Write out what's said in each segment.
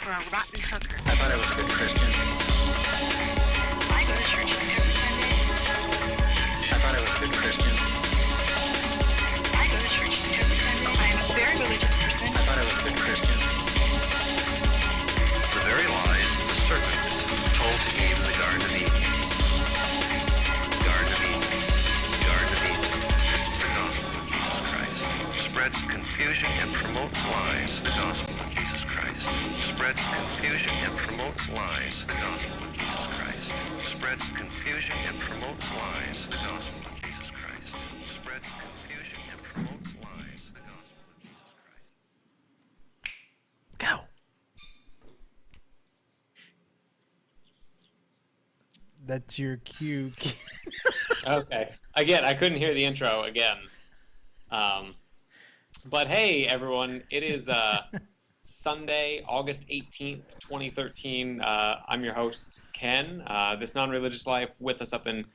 for a rotten hooker. I thought I was a good Christian. I go to church every Sunday. I thought I was a good Christian. I go to church every Sunday. I am a very religious person. I thought I was a good Christian. The very lies the serpent told to Eve in the Garden of Eden. Garden of Eden. Garden of Eden. The gospel of Jesus Christ spreads confusion and promotes lies. The gospel of Jesus Christ spreads confusion and promotes lies. The gospel of Jesus Christ spreads confusion and promotes lies. The gospel of Jesus Christ spreads confusion and promotes lies. The gospel of Jesus Christ. Go. That's your cue. Okay. Again, I couldn't hear the intro again. But hey, everyone, it is Sunday, August 18th, 2013. I'm your host, Ken. This non-religious life with us up in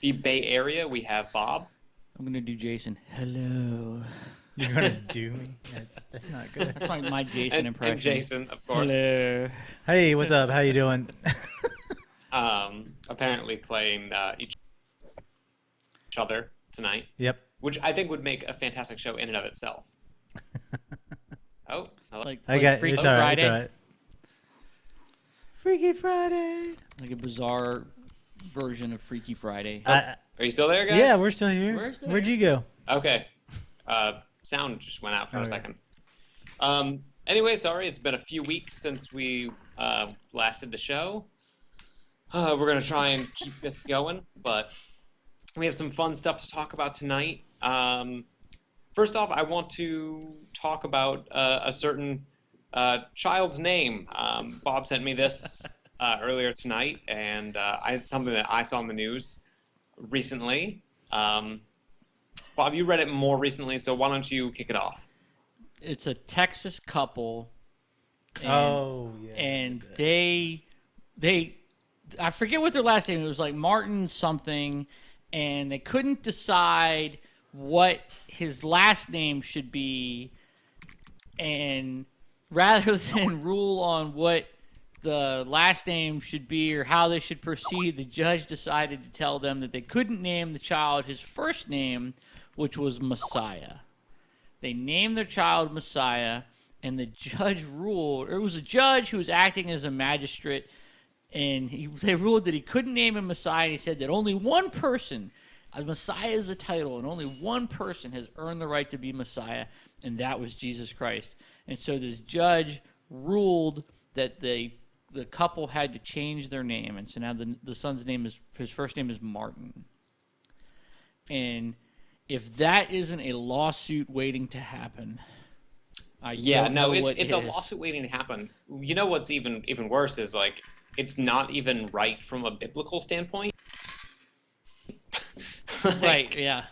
the Bay Area. We have Bob. I'm going to do Jason. Hello. You're gonna do me? That's not good. That's my Jason impression. And Jason, of course. Hello. Hey, what's up? How you doing? Apparently playing each other tonight. Yep. Which I think would make a fantastic show in and of itself. Oh, hello. Like I got Freaky it's all right. Friday. It's all right. Freaky Friday. Like a bizarre version of Freaky Friday. Are you still there, guys? Yeah, we're still here. We're still Where'd here. you go? Okay. Sound just went out for a Okay. second. Anyway, sorry, it's been a few weeks since we last did the show. We're going to try and keep this going, but we have some fun stuff to talk about tonight. First off, I want to talk about a certain child's name. Bob sent me this earlier tonight, and it's something that I saw in the news recently. Bob, you read it more recently, so why don't you kick it off? It's a Texas couple. And, Oh, yeah. And they I forget what their last name. It was like Martin something, and they couldn't decide what his last name should be, and rather than rule on what the last name should be or how they should proceed, the judge decided to tell them that they couldn't name the child his first name, which was Messiah. They named their child Messiah, and the judge ruled, or it was a judge who was acting as a magistrate, and they ruled that he couldn't name him Messiah, and he said that only one person, Messiah is a title, and only one person has earned the right to be Messiah, and that was Jesus Christ. And so this judge ruled that the couple had to change their name, and so now the son's name is, his first name is Martin. And if that isn't a lawsuit waiting to happen, It's a lawsuit waiting to happen. You know what's even worse is like it's not even right from a biblical standpoint. Right? Yeah.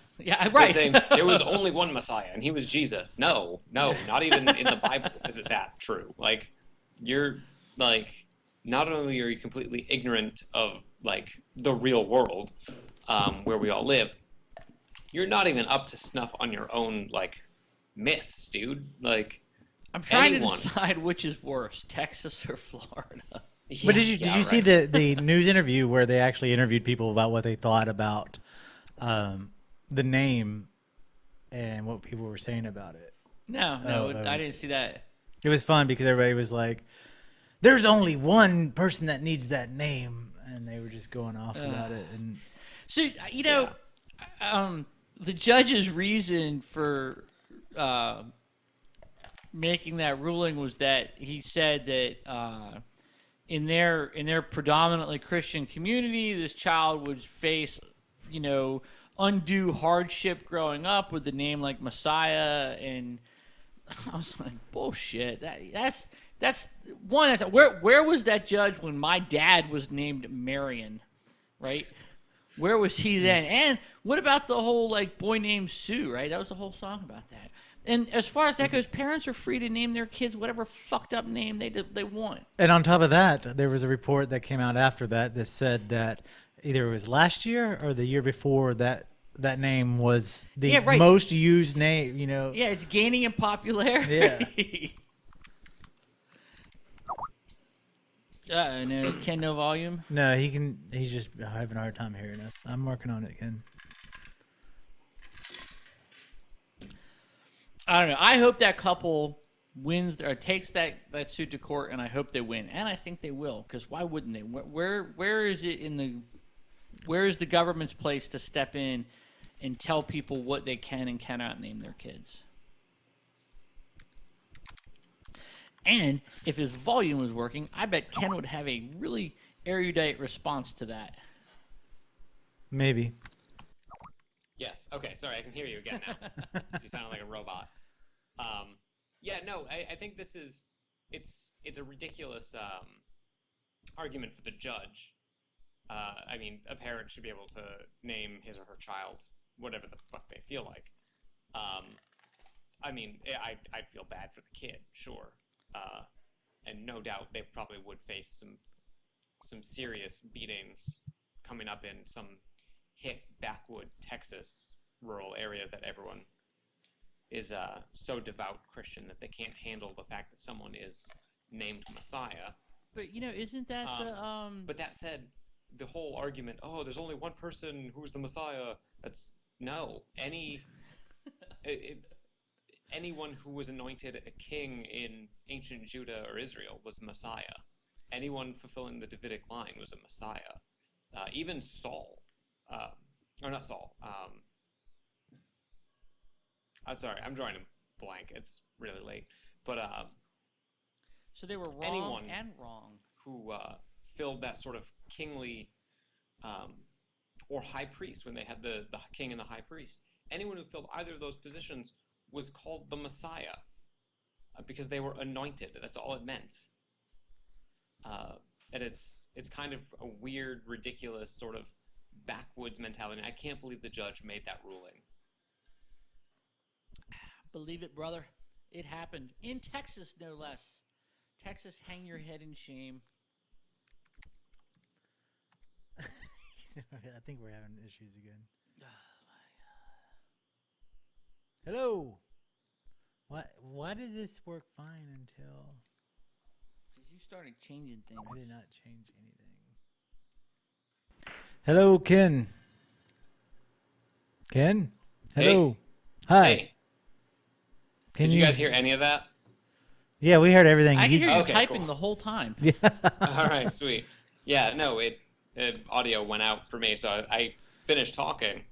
Right. Saying there was only one Messiah, and he was Jesus. No, not even in the Bible is it that true. Like you're like not only are you completely ignorant of like the real world where we all live, you're not even up to snuff on your own like myths, dude. Like I'm trying anyone. to decide which is worse, Texas or Florida. But did you see the news interview where they actually interviewed people about what they thought about the name and what people were saying about it? No, I didn't see that. It was fun because everybody was like, "There's only one person that needs that name," and they were just going off about it. And So the judge's reason for making that ruling was that he said that in their predominantly Christian community, this child would face, undue hardship growing up with the name like Messiah, and I was like, bullshit. That's where was that judge when my dad was named Marion, right? Where was he then? And what about the whole like boy named Sue, right? That was the whole song about that. And as far as that goes, parents are free to name their kids whatever fucked up name they want. And on top of that, there was a report that came out after that said that either it was last year or the year before that name was the most used name, Yeah, it's gaining in popularity. Yeah. No, is Ken no volume? No, he can. He's just having a hard time hearing us. I'm working on it again. I don't know. I hope that couple wins or takes that suit to court, and I hope they win, and I think they will. Because why wouldn't they? Where is it in the? Where is the government's place to step in and tell people what they can and cannot name their kids? And if his volume was working, I bet Ken would have a really erudite response to that. Maybe. Yes. Okay. Sorry, I can hear you again now. You sound like a robot. Yeah. No. I think this is it's a ridiculous argument for the judge. I mean, a parent should be able to name his or her child whatever the fuck they feel like. I mean, I'd feel bad for the kid, sure. And no doubt they probably would face some serious beatings coming up in some hick backwood Texas rural area that everyone is so devout Christian that they can't handle the fact that someone is named Messiah. But isn't that But that said, the whole argument, oh, there's only one person who's the Messiah. That's no. Anyone who was anointed a king in ancient Judah or Israel was Messiah. Anyone fulfilling the Davidic line was a Messiah. Even Saul, or not Saul. I'm sorry, I'm drawing a blank. It's really late. But so they were wrong anyone and wrong. Who filled that sort of kingly or high priest when they had the king and the high priest. Anyone who filled either of those positions was called the Messiah because they were anointed. That's all it meant. And it's kind of a weird, ridiculous sort of backwoods mentality. I can't believe the judge made that ruling. Believe it, brother. It happened in Texas, no less. Texas, hang your head in shame. I think we're having issues again. Hello. Why did this work fine until? Because you started changing things. I did not change anything. Hello, Ken. Ken? Hello. Hey. Hi. Hey. Did you guys hear any of that? Yeah, we heard everything. I can hear you Okay, typing cool. the whole time. Yeah. All right, sweet. Yeah, no, audio went out for me, so I finished talking,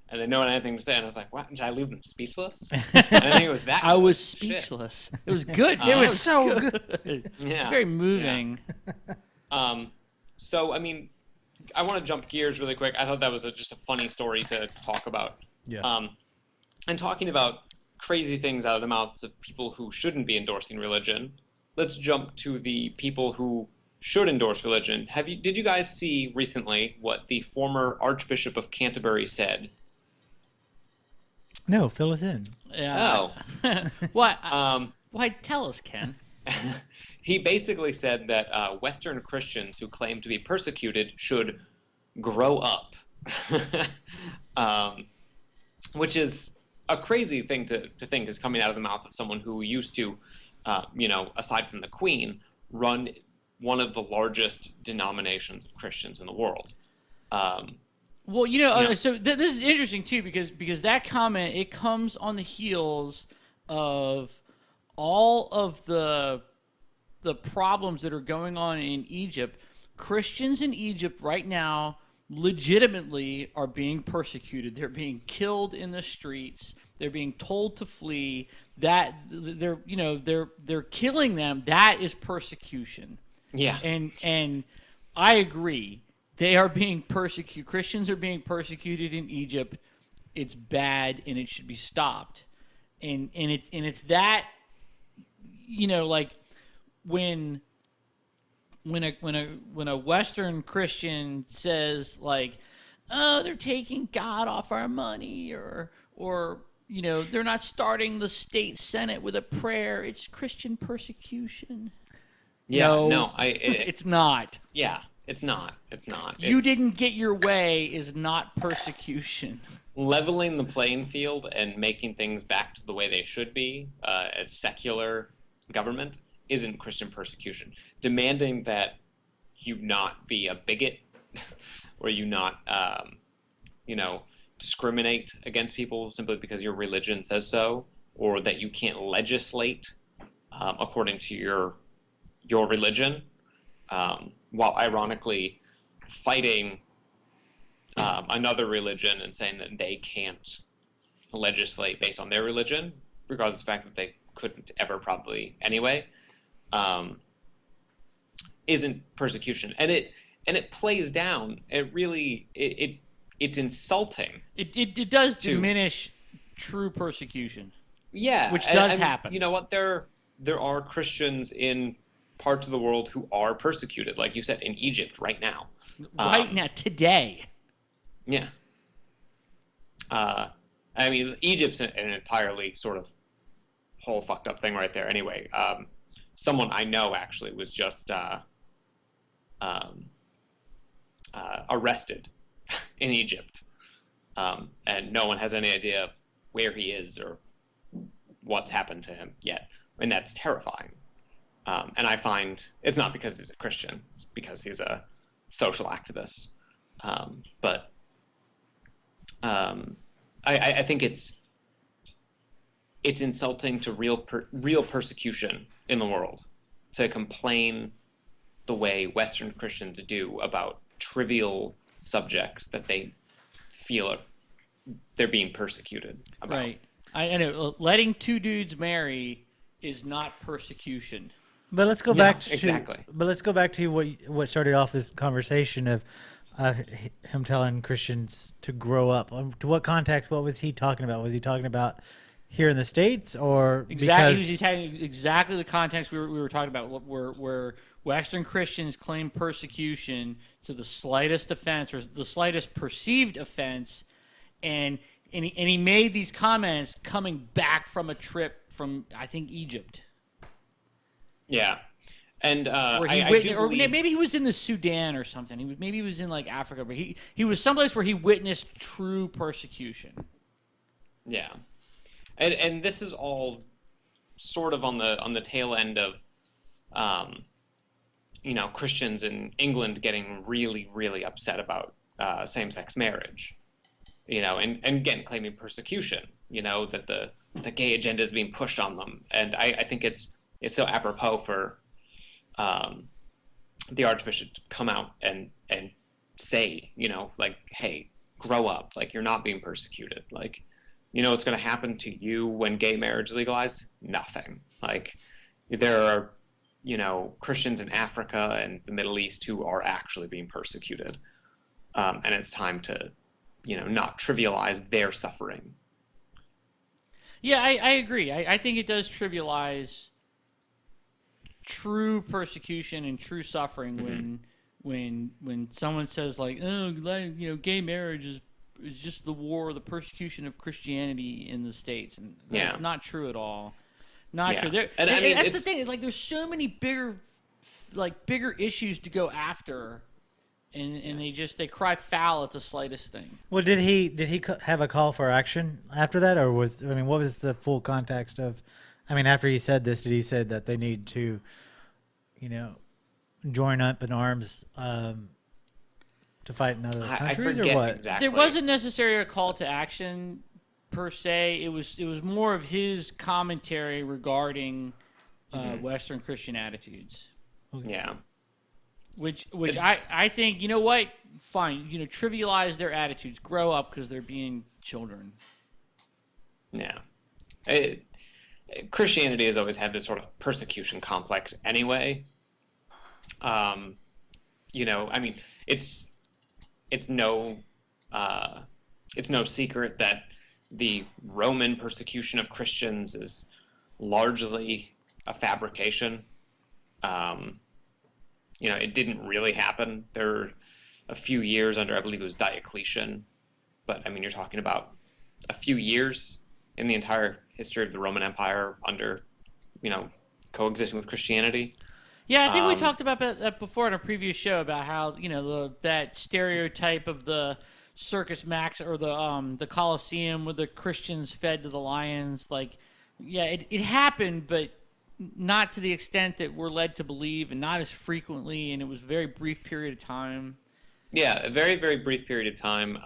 and then no one had anything to say, and I was like, "What? Did I leave them speaceless?" And I think it was that. I was Shit. speechless. It was good. It was so good. Yeah. Very moving. So I mean, I want to jump gears really quick. I thought that was just a funny story to talk about. Yeah. And talking about crazy things out of the mouths of people who shouldn't be endorsing religion. Let's jump to the people who should endorse religion. Did you guys see recently what the former Archbishop of Canterbury said? No, fill us in. Yeah. Oh. What? Why? Tell us, Ken. He basically said that Western Christians who claim to be persecuted should grow up, which is a crazy thing to think is coming out of the mouth of someone who used to, aside from the Queen, run one of the largest denominations of Christians in the world. Well, so this is interesting too because that comment, it comes on the heels of all of the problems that are going on in Egypt. Christians in Egypt right now legitimately are being persecuted. They're being killed in the streets. They're being told to flee. That they're killing them. That is persecution. Yeah. And I agree. They are being persecuted. Christians are being persecuted in Egypt. It's bad and it should be stopped. And it's that, like when a Western Christian says like, oh, they're taking God off our money, or they're not starting the state senate with a prayer, it's Christian persecution. Yeah. It's not. Yeah, it's not. It's not. You didn't get your way is not persecution. Leveling the playing field and making things back to the way they should be as secular government isn't Christian persecution. Demanding that you not be a bigot or you not, discriminate against people simply because your religion says so, or that you can't legislate according to your religion, while ironically fighting another religion and saying that they can't legislate based on their religion, regardless of the fact that they couldn't ever probably anyway, isn't persecution. And it plays down. It's insulting. It does diminish true persecution. Yeah, which does happen. You know what? There are Christians in parts of the world who are persecuted, like you said, in Egypt right now. Right now, today. Yeah. Egypt's an entirely sort of whole fucked up thing right there. Anyway, someone I know actually was just arrested in Egypt, and no one has any idea where he is or what's happened to him yet, and that's terrifying. And I find it's not because he's a Christian; it's because he's a social activist. I think it's insulting to real persecution in the world to complain the way Western Christians do about trivial subjects that they feel they're being persecuted about. Right. I know. Letting two dudes marry is not persecution. But let's go back to exactly. But let's go back to what started off this conversation of him telling Christians to grow up. To what context? What was he talking about? Was he talking about here in the States or exactly? He was talking exactly the context we were talking about, where Western Christians claim persecution to the slightest offense or the slightest perceived offense, and he made these comments coming back from a trip from, I think, Egypt. Yeah. And maybe he was in the Sudan or something. Maybe he was in like Africa, but he was someplace where he witnessed true persecution. Yeah, and this is all sort of on the tail end of, Christians in England getting really, really upset about same-sex marriage, and again claiming persecution. That the gay agenda is being pushed on them, and I think it's so apropos for the Archbishop to come out and say, hey, grow up. Like, you're not being persecuted. Like, what's going to happen to you when gay marriage is legalized? Nothing. Like, there are, Christians in Africa and the Middle East who are actually being persecuted. And it's time to, not trivialize their suffering. Yeah, I agree. I think it does trivialize true persecution and true suffering when someone says like, gay marriage is just the war, the persecution of Christianity in the States, and that's not true at all. Not true. That's the thing. Like, there's so many bigger issues to go after, and they cry foul at the slightest thing. Well, did he have a call for action after that, or what was the full context of? After he said this, did he say that they need to, join up in arms to fight in other countries, or what? Exactly. There wasn't necessarily a call to action per se. It was more of his commentary regarding Western Christian attitudes. Yeah. Which I think, fine, trivialize their attitudes, grow up because they're being children. Yeah. Christianity has always had this sort of persecution complex anyway. It's no secret that the Roman persecution of Christians is largely a fabrication. It didn't really happen. There were a few years under, I believe it was Diocletian, but you're talking about a few years in the entire history of the Roman Empire under, coexisting with Christianity. Yeah, I think we talked about that before in a previous show about how, that stereotype of the Circus Max or the Colosseum where the Christians fed to the lions. Like, yeah, it happened, but not to the extent that we're led to believe, and not as frequently, and it was a very brief period of time. Yeah, a very, very brief period of time.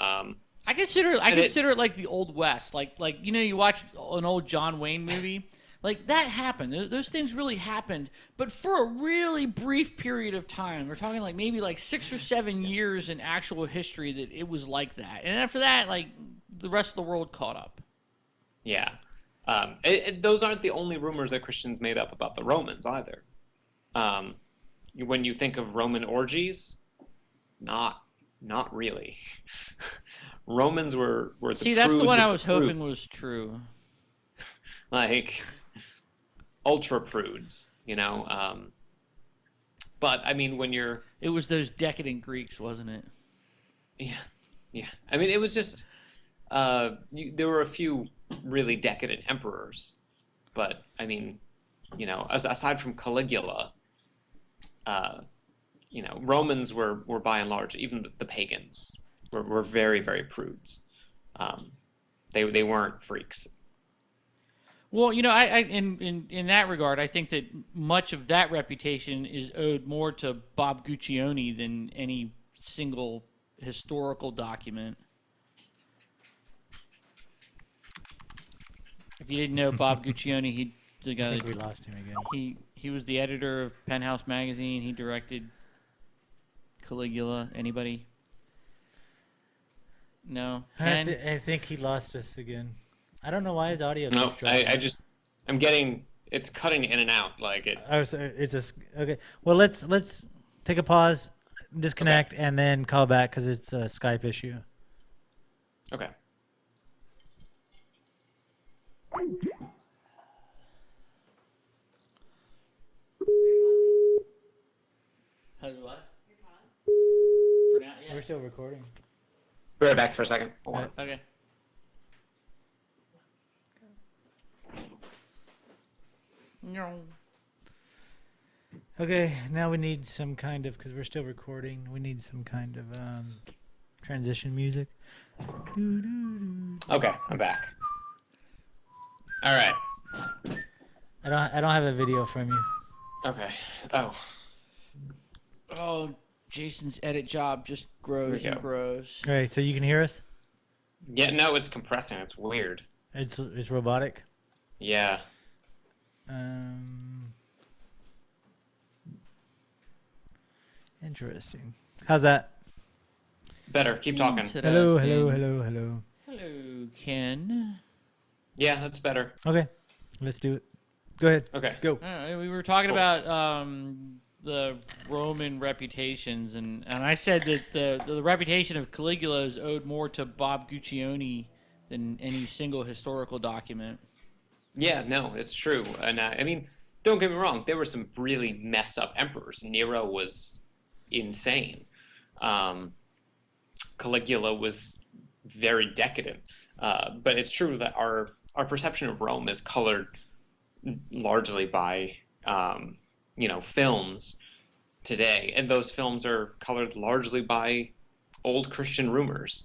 I consider it like the Old West. Like you watch an old John Wayne movie. Like, that happened. Those things really happened. But for a really brief period of time, we're talking like maybe like 6 or 7 years in actual history that it was like that. And after that, like, the rest of the world caught up. Yeah. Those aren't the only rumors that Christians made up about the Romans either. When you think of Roman orgies, not really. Romans were the See, that's the prudes one of I was prudes. hoping was true. Like, ultra prudes, but I mean, when you're, It was those decadent Greeks, wasn't it? yeah. I mean, it was just there were a few really decadent emperors, but I mean, aside from Caligula, Romans were by and large, even the pagans were very, very prudes. They weren't freaks. Well, I in that regard, I think that much of that reputation is owed more to Bob Guccione than any single historical document. If you didn't know Bob Guccione, the I guy think we that lost him again. he was the editor of Penthouse magazine. He directed Caligula. Anybody? No. Ken? I think he lost us again. I don't know why his audio. No, keeps dropping. I'm getting, it's cutting in and out like it. Okay. Well, let's take a pause, disconnect, and then call back because it's a Skype issue. Okay. How's what? For now, yeah. We're still recording. Be right back for a second. Hold on. Okay. No. Okay, now we need some kind of, because we're still recording, we need some kind of transition music. Okay, I'm back. All right. I don't have a video from you. Okay. Oh. Oh, Jason's edit job just grows Here we and go. grows. All right, so you can hear us? Yeah, no, it's compressing. It's weird. It's robotic. Yeah. Interesting. How's that? Better. Keep talking. Hello. Hello, Ken. Yeah, that's better. Okay, let's do it. Go ahead. Okay. Go. We were talking Cool. about the Roman reputations, and I said that the reputation of Caligula is owed more to Bob Guccione than any single historical document. Yeah, no, it's true. And I mean, don't get me wrong. There were some really messed up emperors. Nero was insane. Caligula was very decadent. But it's true that our perception of Rome is colored largely by films today, and those films are colored largely by old Christian rumors.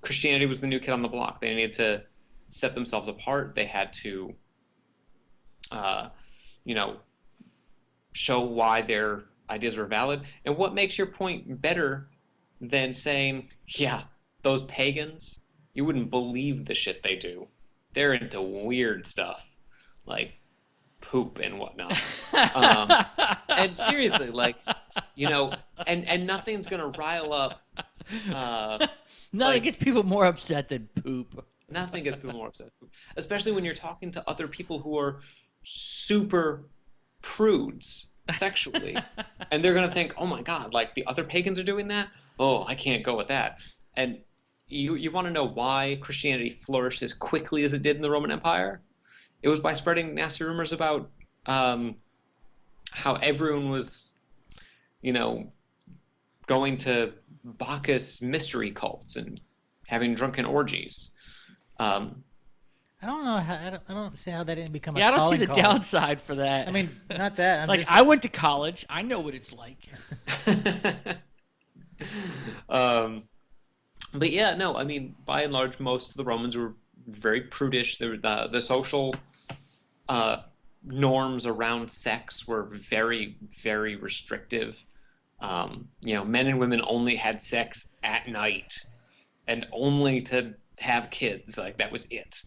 Christianity was the new kid on the block. They needed to set themselves apart. They had to show why their ideas were valid. And what makes your point better than saying, yeah, those pagans, you wouldn't believe the shit they do. They're into weird stuff like poop and whatnot. And seriously, and nothing's gonna rile up. Nothing gets people more upset than poop. Nothing gets people more upset, especially when you're talking to other people who are super prudes sexually, and they're gonna think, "Oh my God, like the other pagans are doing that. Oh, I can't go with that." And you want to know why Christianity flourished as quickly as it did in the Roman Empire? It was by spreading nasty rumors about how everyone was, going to Bacchus mystery cults and having drunken orgies. I don't know how. I don't see how that didn't become. Yeah, a I don't see the calling card. downside for that. I mean, not that. I'm just, I went to college. I know what it's like. But yeah, no, I mean, by and large, most of the Romans were very prudish. The social norms around sex were very, very restrictive. Men and women only had sex at night and only to have kids. Like, that was it.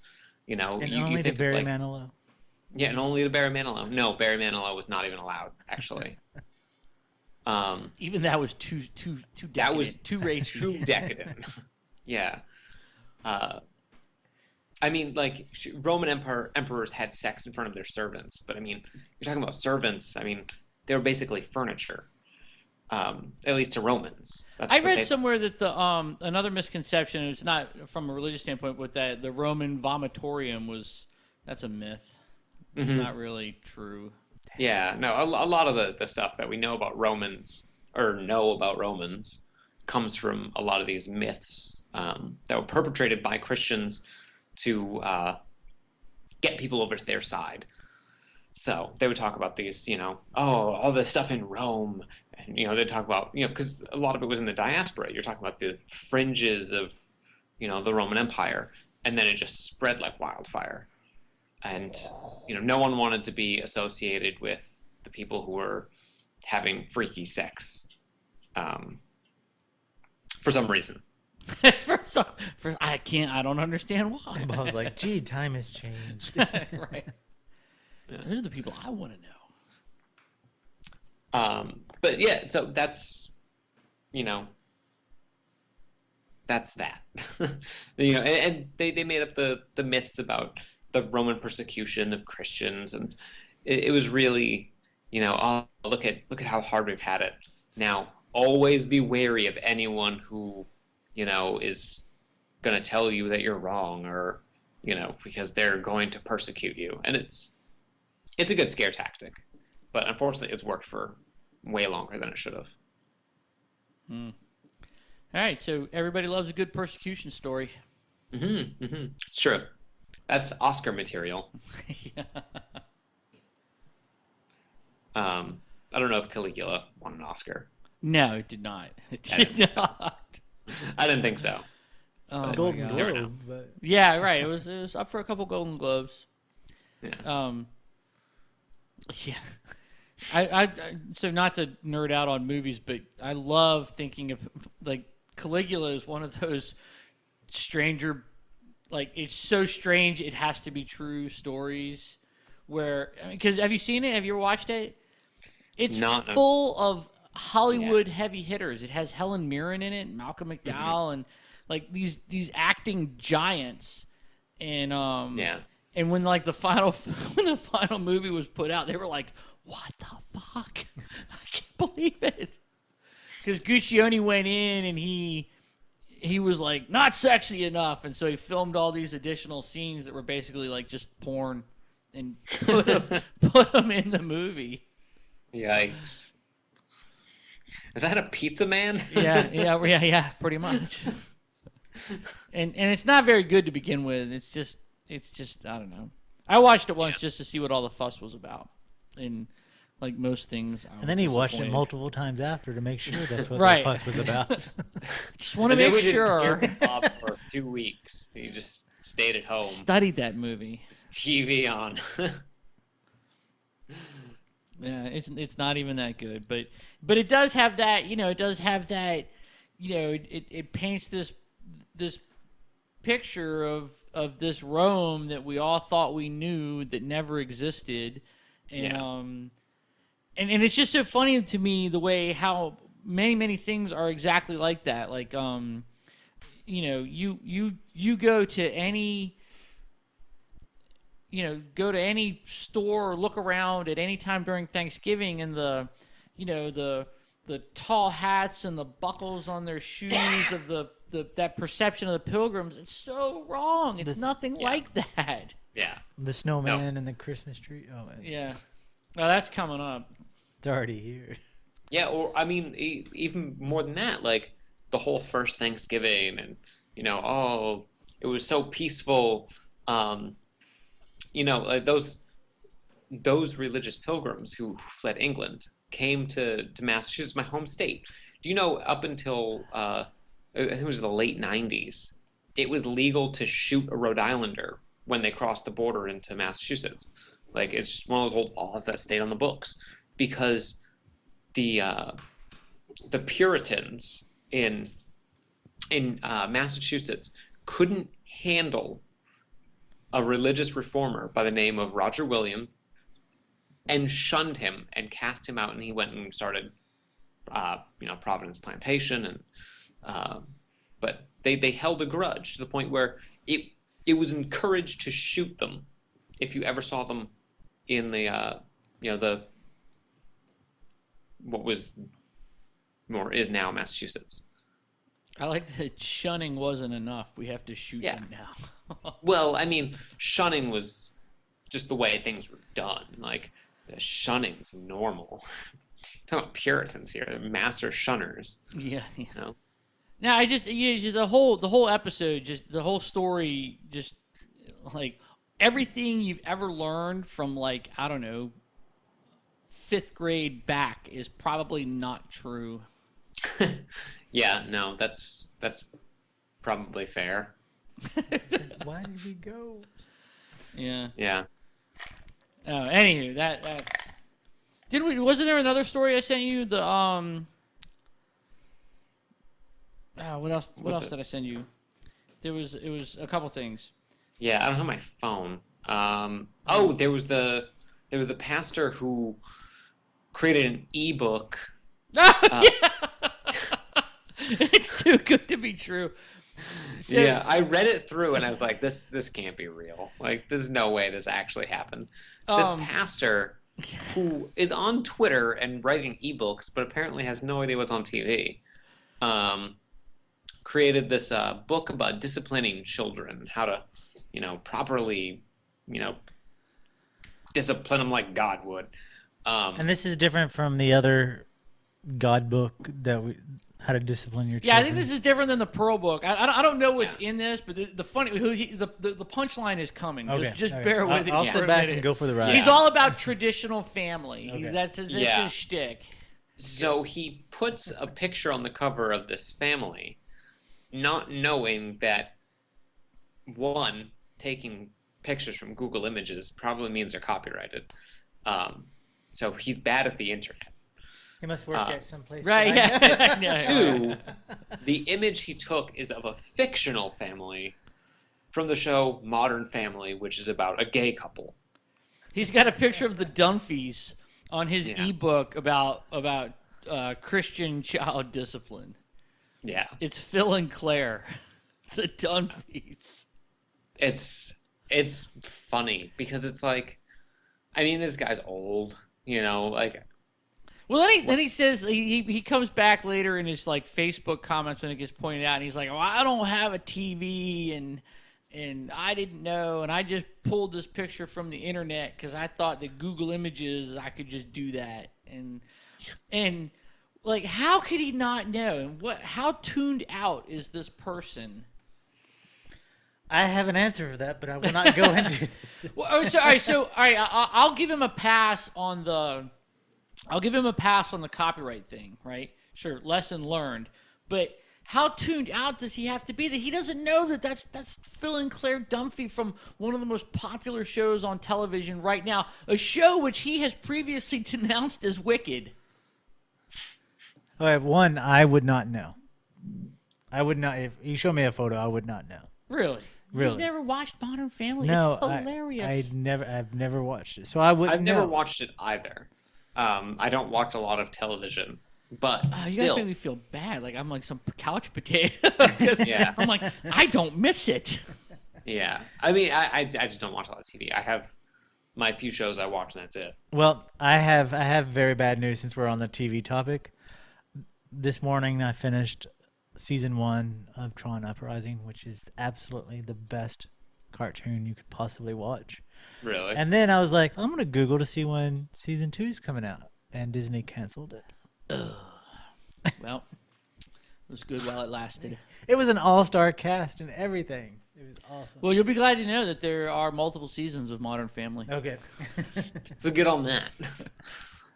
And you only to think of, Barry like, Manilow. Yeah, and only to Barry Manilow. No, Barry Manilow was not even allowed, actually. Even that was too decadent, That was too racy. too decadent. Yeah. Roman emperors had sex in front of their servants, but you're talking about servants. They were basically furniture, at least to Romans. I read somewhere that the another misconception, it's not from a religious standpoint, but that the Roman vomitorium that's a myth. It's not really true. Yeah, no, a lot of the stuff that we know about Romans comes from a lot of these myths that were perpetrated by Christians to get people over to their side. So they would talk about these, all this stuff in Rome, and they'd talk about, because a lot of it was in the diaspora. You're talking about the fringes of, the Roman Empire, and then it just spread like wildfire. And no one wanted to be associated with the people who were having freaky sex, for some reason. I don't understand why. I was like, gee, time has changed. Right. Yeah. Those are the people I want to know. But yeah, so that's that. And they made up the myths about the Roman persecution of Christians, and it was really, look at how hard we've had it. Now, always be wary of anyone who, is going to tell you that you're wrong, or, because they're going to persecute you. And it's a good scare tactic, but unfortunately it's worked for way longer than it should have. All right, so everybody loves a good persecution story. It's true. That's Oscar material. Yeah. I don't know if Caligula won an Oscar. No, it did not. It did not. I didn't think so. Golden never know. Globe. But... Yeah, right. It was up for a couple Golden Globes. Yeah. Yeah. I so not to nerd out on movies, but I love thinking of, like, Caligula is one of those stranger, like, it's so strange it has to be true stories where, because have you seen it? Have you ever watched it? It's full of Hollywood heavy hitters. It has Helen Mirren in it, Malcolm McDowell, and like these acting giants. And and when like the final movie was put out, they were like, "What the fuck? I can't believe it." Because Guccione went in and he was like not sexy enough, and so he filmed all these additional scenes that were basically like just porn and put them in the movie. Yikes. Is that a pizza man? yeah, pretty much. And it's not very good to begin with. It's just I don't know. I watched it once just to see what all the fuss was about. And like most things, and then he watched it multiple times after to make sure that's what Right. the fuss was about. Just want to make sure. Didn't hear Bob for 2 weeks. He just stayed at home. Studied that movie. TV on. Yeah, it's not even that good, but it does have that, it does have that, it paints this picture of this Rome that we all thought we knew that never existed, and and it's just so funny to me the way how many things are exactly like that. Like you go to any store or look around at any time during Thanksgiving, and the tall hats and the buckles on their shoes of that perception of the pilgrims, it's so wrong. It's nothing like that. Yeah. The snowman and the Christmas tree. Oh, man. Yeah. Well, that's coming up. It's already here. Yeah, or even more than that, like the whole first Thanksgiving, and it was so peaceful. Like those religious pilgrims who fled England came to Massachusetts, my home state. Do you know up until I think it was the late 90s, it was legal to shoot a Rhode Islander when they crossed the border into Massachusetts. Like it's just one of those old laws that stayed on the books because the Puritans in Massachusetts couldn't handle a religious reformer by the name of Roger Williams and shunned him and cast him out, and he went and started Providence Plantation, and but they held a grudge to the point where it was encouraged to shoot them if you ever saw them in the the what was or is now Massachusetts. I like that shunning wasn't enough. We have to shoot them now. Well, I mean, shunning was just the way things were done. Like, shunning's normal. Talking about Puritans here, they're master shunners. Yeah. You know? Now just the whole episode, just the whole story, just like everything you've ever learned from, like, I don't know, 5th grade back is probably not true. Yeah, no, that's probably fair. Why did he go? Yeah. Yeah. Oh, anywho, that wasn't there another story I sent you? The what else did I send you? It was a couple things. Yeah, I don't have my phone. There was the pastor who created an ebook. It's too good to be true. So, yeah, I read it through and I was like, this can't be real. Like, there's no way this actually happened. This pastor who is on Twitter and writing ebooks, but apparently has no idea what's on TV, created this book about disciplining children, how to, properly, discipline them like God would. And this is different from the other God book how to discipline your children. Yeah, I think this is different than the Pearl book. I don't know what's in this, but the punchline is coming. Okay. Just bear with it. I'll sit back and go for the ride. He's all about traditional family. Okay. That's his shtick. So he puts a picture on the cover of this family, not knowing that, one, taking pictures from Google Images probably means they're copyrighted. So he's bad at the internet. He must work at some place. Right, yeah. Two, the image he took is of a fictional family from the show Modern Family, which is about a gay couple. He's got a picture of the Dunphys on his ebook about Christian child discipline. Yeah. It's Phil and Claire, the Dunphys. It's funny because it's like, I mean, this guy's old, like. Well, then he says he comes back later in his like Facebook comments when it gets pointed out, and he's like, "Oh, I don't have a TV, and I didn't know, and I just pulled this picture from the internet because I thought that Google Images I could just do that." And like, how could he not know? And how tuned out is this person? I have an answer for that, but I will not go into this. Well, all right. I'll give him a pass on the. I'll give him a pass on the copyright thing, right? Sure, lesson learned. But how tuned out does he have to be that he doesn't know that that's Phil and Claire Dunphy from one of the most popular shows on television right now, a show which he has previously denounced as wicked? Okay, one, I would not know. I would not. If you show me a photo, I would not know. Really? Really? You've never watched Modern Family? No, it's hilarious. I've never watched it, so I wouldn't. I've never watched it either. I don't watch a lot of television, but you still. guys make me feel bad. Like I'm like some couch potato. Yeah. I'm like, I don't miss it. Yeah. I mean, I just don't watch a lot of TV. I have my few shows I watch, and that's it. Well, I have very bad news since we're on the TV topic. This morning I finished season 1 of Tron Uprising, which is absolutely the best cartoon you could possibly watch. Really? And then I was like, I'm going to Google to see when season 2 is coming out. And Disney canceled it. Well, it was good while it lasted. It was an all-star cast and everything. It was awesome. Well, you'll be glad to know that there are multiple seasons of Modern Family. Okay. So get on that.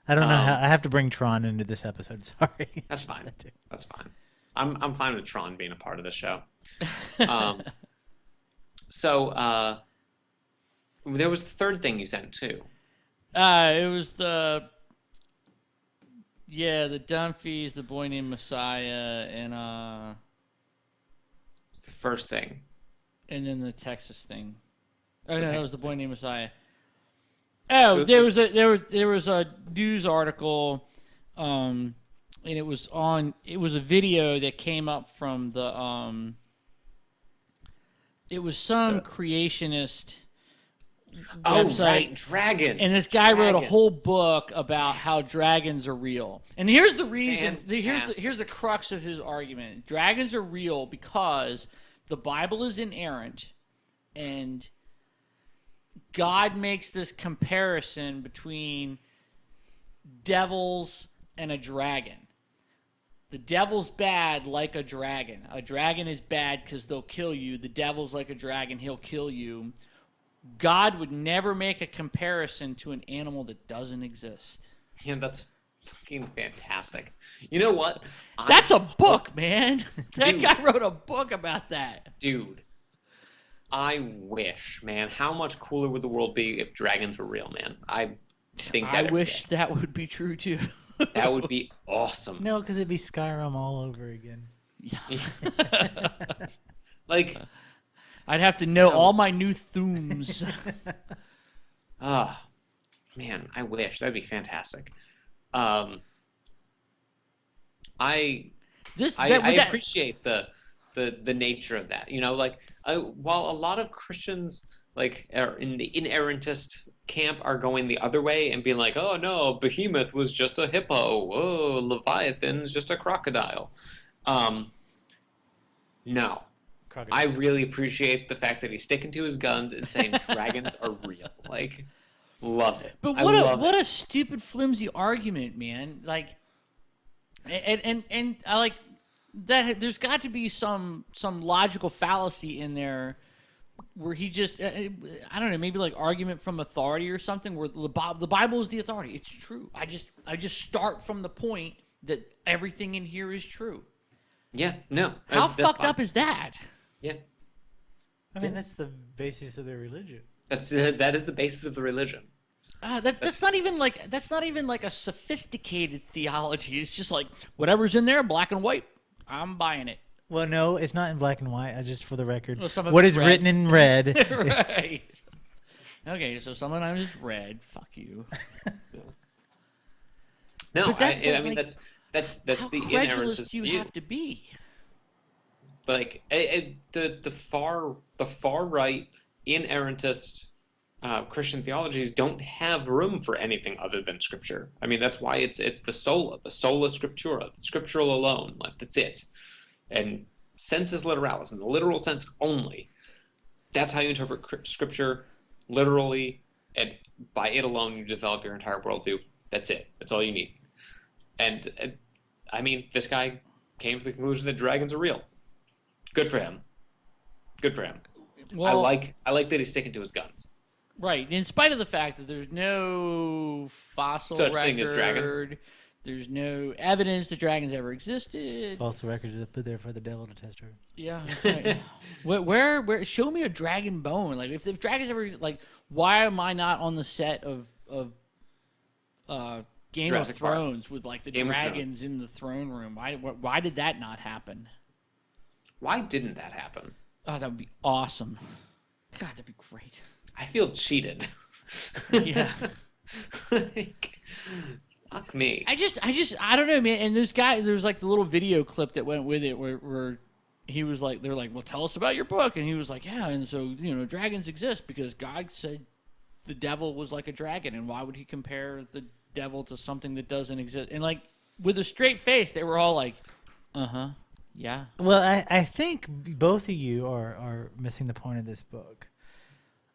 I don't know how. I have to bring Tron into this episode. Sorry. That's fine. That's fine. I'm fine with Tron being a part of the show. So There was the third thing you sent too. It was the Dunphys, the boy named Messiah, and It's the first thing. and then the Texas thing. Oh The no, that was Texas the boy thing. named Messiah. Oh, there was a news article, and it was a video that came up from the it was some creationist Oh, website. right, dragons. And this guy wrote a Dragons. whole book about how dragons are real. And here's the reason. Fantastic. Here's the crux of his argument. Dragons are real because the Bible is inerrant, and God makes this comparison between devils and a dragon. The devil's bad like a dragon. A dragon is bad because they'll kill you. The devil's like a dragon. He'll kill you. God would never make a comparison to an animal that doesn't exist. Yeah, that's fucking fantastic. You know what? That's a book, man. That Dude. guy wrote a book about that. Dude, I wish, man. How much cooler would the world be if dragons were real, man? I think that I every wish day. that would be true too. That would be awesome. No, because it'd be Skyrim all over again. Like, I'd have to know So- all my new thumes. man, I wish. That'd be fantastic. I appreciate the nature of that. You know, like while a lot of Christians like are in the inerrantist camp are going the other way and being like, oh no, Behemoth was just a hippo. Oh, Leviathan's just a crocodile. No. I really appreciate the fact that he's sticking to his guns and saying dragons are real. Like, love it. But I what love it. a stupid, flimsy argument, man. Like, and I like that. There's got to be some logical fallacy in there where he just I don't know, maybe like argument from authority or something. Where the Bible is the authority. It's true. I just start from the point that everything in here is true. Yeah. No. How that's fucked fine. up is that? Yeah. I mean, that's the basis of their religion. That is the basis of the religion. That's not even like a sophisticated theology. It's just like whatever's in there, black and white. I'm buying it. Well, no, it's not in black and white. Just for the record, Well, some of what it's is red. written in red. Right. Okay, so sometimes it's red. Fuck you. No, But that's I mean like, that's how the credulous inerrantist do you view. have to be? Like the far right inerrantist Christian theologies don't have room for anything other than Scripture. I mean, that's why it's the sola scriptura, the scriptural alone. Like that's it, and sensus literalis, in the literal sense only. That's how you interpret Scripture literally, and by it alone, you develop your entire worldview. That's it. That's all you need. And I mean, this guy came to the conclusion that dragons are real. Good for him. Good for him. Well, I like that he's sticking to his guns. right. In spite of the fact that there's no fossil Such record, thing as dragons. there's no evidence that dragons ever existed. False records are put there for the devil to test her. Yeah. Right. where? Show me a dragon bone. Like if dragons ever like, why am I not on the set of Game Jurassic of Park. Thrones with like the Game of dragons in the throne room? Why did that not happen? Why didn't that happen? Oh, that would be awesome. God, that'd be great. I feel cheated. Yeah. Like, fuck me. I don't know, man. And there's like the little video clip that went with it where he was like, they're like, well, tell us about your book. And he was like, yeah. And so, dragons exist because God said the devil was like a dragon. And why would he compare the devil to something that doesn't exist? And like with a straight face, they were all like, uh-huh. Yeah. Well, I think both of you are missing the point of this book.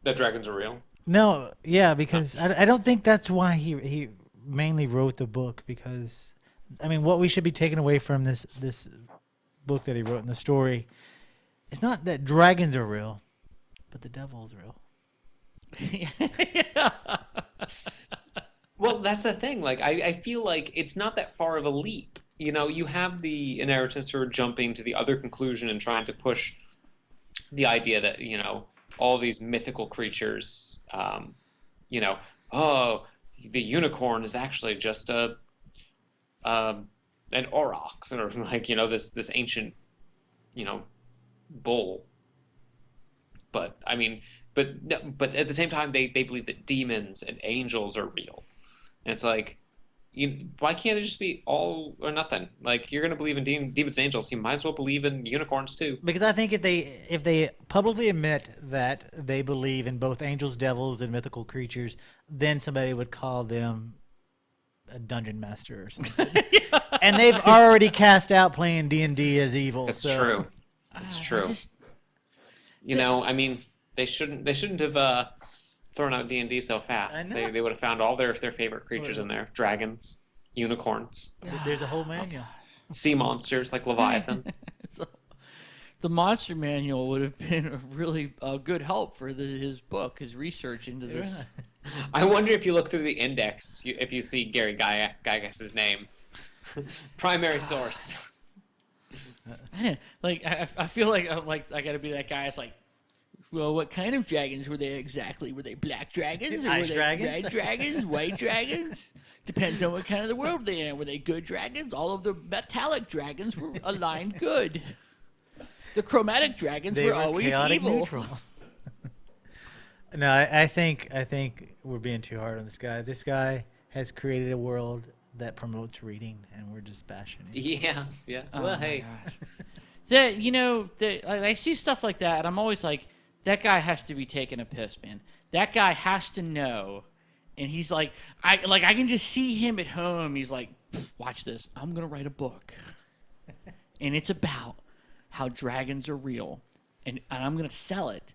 That dragons are real. No, yeah, because I don't think that's why he mainly wrote the book. Because, I mean, what we should be taking away from this book that he wrote in the story, it's not that dragons are real, but the devil is real. Well, that's the thing. Like, I feel like it's not that far of a leap. You have the inerrantists who are jumping to the other conclusion and trying to push the idea that, all these mythical creatures. You know, oh, the unicorn is actually just an aurochs, or like, you know, this ancient, you know, bull. But I mean, but at the same time, they believe that demons and angels are real, and it's like, why can't it just be all or nothing? Like, you're gonna believe in demons and angels, you might as well believe in unicorns too. Because I think if they publicly admit that they believe in both angels, devils, and mythical creatures, then somebody would call them a dungeon master or something. And they've already cast out playing D&D as evil. That's so. true. It's true. You know, I mean, they shouldn't have thrown out D&D so fast. They would have found all their favorite creatures in there: dragons, unicorns. There's a whole manual. Sea monsters like Leviathan. So, the monster manual would have been a really good help for his book, his research into this. I wonder if you look through the index, if you see Gary Gygas's name. Primary source. I know, like I feel like I gotta be that guy. It's like, well, what kind of dragons were they exactly? Were they black dragons? Or Ice were they dragons? red dragons? White dragons? Depends on what kind of the world they're in. Were they good dragons? All of the metallic dragons were aligned good. The chromatic dragons They were always chaotic evil. neutral. No, I think we're being too hard on this guy. This guy has created a world that promotes reading, and we're just bashing it. Yeah. Oh Well, my hey. gosh. I see stuff like that, and I'm always like, that guy has to be taking a piss, man. That guy has to know. And he's like, I can just see him at home. He's like, watch this. I'm gonna write a book, and it's about how dragons are real, and I'm gonna sell it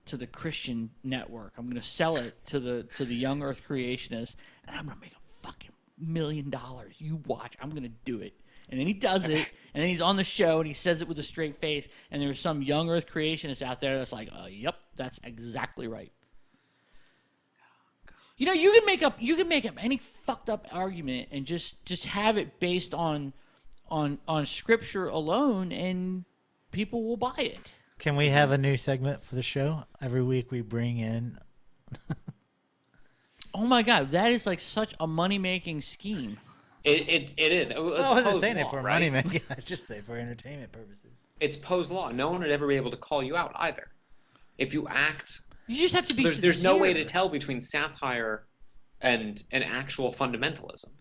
to the Christian network. I'm gonna sell it to the young Earth creationists, and I'm gonna make a fucking $1 million. You watch. I'm gonna do it. And then he does it, and then he's on the show, and he says it with a straight face, and there's some young Earth creationist out there that's like, yep, that's exactly right. You know, you can make up any fucked up argument and just have it based on scripture alone, and people will buy it. Can we have a new segment for the show? Every week we bring in... Oh my God, that is like such a money-making scheme. It is. I wasn't saying it law, for right? money, man. Yeah, I just say for entertainment purposes. It's Poe's law. No one would ever be able to call you out either. If you act... You just have to be There's no way to sincere. tell between satire and an actual fundamentalism.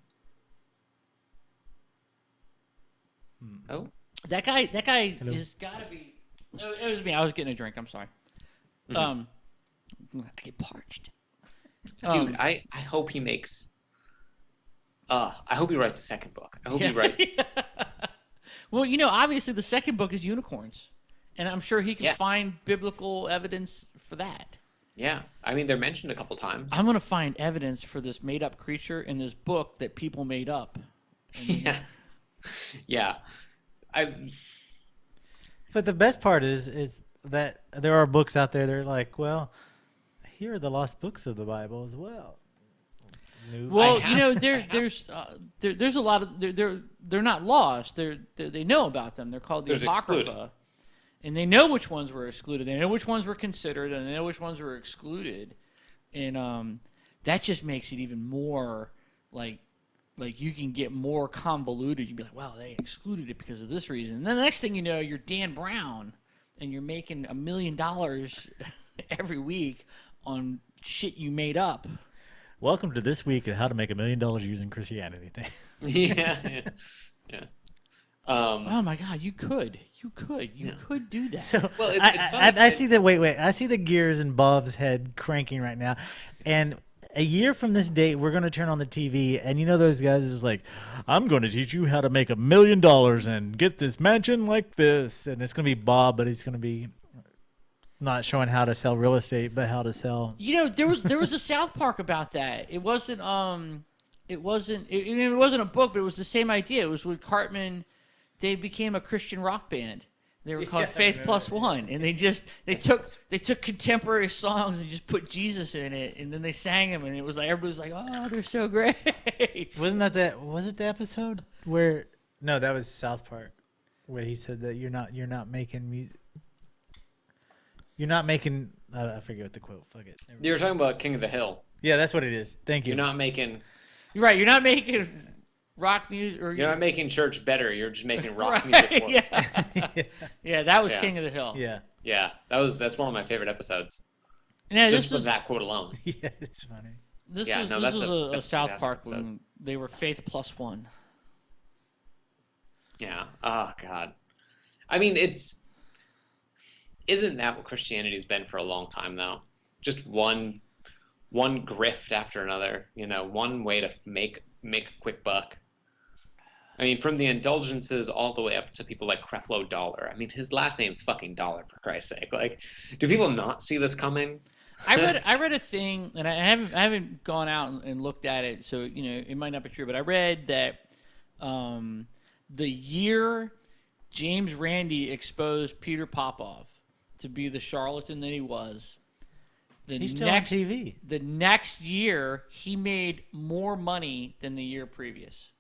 Oh? That guy Hello? has got to be... No, it was me. I was getting a drink. I'm sorry. I get parched. Dude, I hope he makes... I hope he writes a second book. I hope he writes... Well, you know, obviously the second book is unicorns, and I'm sure he can Yeah. find biblical evidence for that. Yeah. I mean, they're mentioned a couple times. I'm gonna find evidence for this made-up creature in this book that people made up. Yeah. Yeah. But the best part is that there are books out there that are like, well, here are the lost books of the Bible as well. Well, you know, there's a lot of they're not lost. They know about them. They're called the There's Apocrypha, excluded. and they know which ones were excluded. They know which ones were considered, and they know which ones were excluded. And that just makes it even more like you can get more convoluted. You'd be like, well, they excluded it because of this reason. And then the next thing you know, you're Dan Brown, and you're making $1 million every week on shit you made up. Welcome to this week of how to make $1 million using Christianity. Yeah. Oh my God, you could do that. So Well, it's I funny. see the wait. I see the gears in Bob's head cranking right now, and a year from this date, we're going to turn on the TV, and you know those guys is like, I'm going to teach you how to make $1 million and get this mansion like this, and it's going to be Bob, but he's going to be not showing how to sell real estate, but how to sell. You know, there was a South Park about that. It wasn't a book, but it was the same idea. It was with Cartman. They became a Christian rock band. They were called Faith Plus One, and they took contemporary songs and just put Jesus in it, and then they sang them, and it was like everybody's like, oh, they're so great. Was it the episode where? No, that was South Park, where he said that you're not making music. You're not making. I forget what the quote. Fuck it. Never You were mind. talking about King of the Hill. Yeah, that's what it is. Thank you. You're not making. You're right. You're not making rock music, or You're not making church better. You're just making rock Right, music worse. yeah. Yeah, that was Yeah. King of the Hill. Yeah. Yeah, that's one of my favorite episodes. Yeah, Just this for was that quote alone. Yeah, it's funny. this Yeah, was, no, this that's was a- a that's a South fantastic Park episode. when they were Faith Plus One. Yeah. Oh God. I mean, isn't that what Christianity's been for a long time though? Just one grift after another. You know, one way to make a quick buck. I mean, from the indulgences all the way up to people like Creflo Dollar. I mean, his last name's fucking Dollar, for Christ's sake. Like, do people not see this coming? I read a thing, and I haven't gone out and looked at it, so it might not be true. But I read that the year James Randi exposed Peter Popoff to be the charlatan that he was, He's still on TV. The next year he made more money than the year previous.